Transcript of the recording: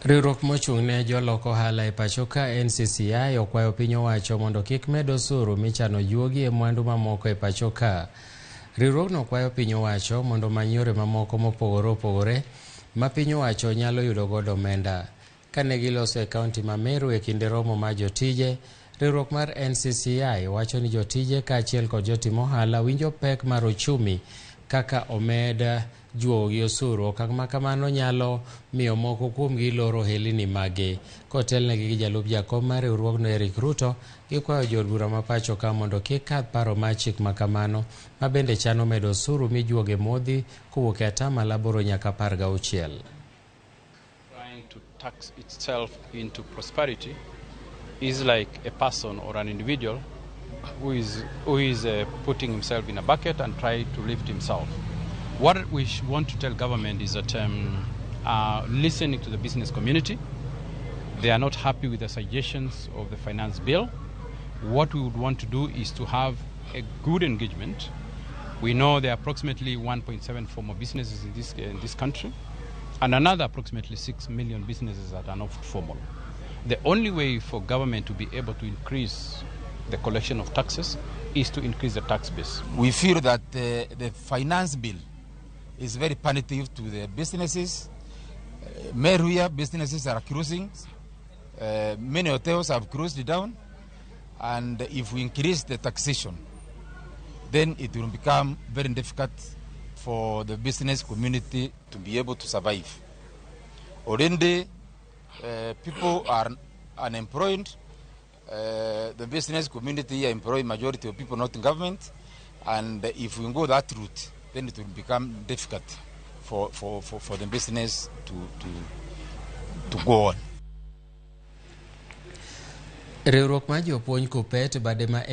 Riwruok mochung' ne joloko ohala e pachoka NCCI okwayo piny owacho mondo kik med osuru michano juogi e mwandu mamoko e pachoka. Riwruogno kwayo piny owacho mondo many yore mamoko mopogore opogore ma piny owacho nyalo yudo godo omenda. Kane giloso e kaunti ma Meru e kinde romo mar jotije, riwruok mar NCCI wacho ni jotije kaachiel kod jotim ohala winjo pek mar ochumi kaka omed juogi osuru. Okang' ma kamano nyalo miyo moko kuomgi loro ohelni magi. Kotelnegi gi jalup jakom mar riwruogno Eric Ruto, gikwayo jood bura ma pachoka mondo kik kadh paro mar chik ma kamano, ma bende chano medo osuru mi juoge modhi kowuok e atamalo 8 nyaka 16. Trying to tax itself into prosperity is like a person or an individual who is putting himself in a bucket and try to lift himself. What we want to tell government is that listening to the business community, they are not happy with the suggestions of the finance bill. What we would want to do is to have a good engagement. We know there are approximately 1.7 formal businesses in this country, and another approximately 6 million businesses that are not formal. The only way for government to be able to increase the collection of taxes is to increase the tax base. We feel that the finance bill is very punitive to the businesses. Meru businesses are cruising. Many hotels have cruised down. And if we increase the taxation, then it will become very difficult for the business community to be able to survive. Already, people are unemployed. The business community employ majority of people not in government, and if we go that route, then it will become difficult for the business to go on. Riwruok ma jopuonj Kupet bade ma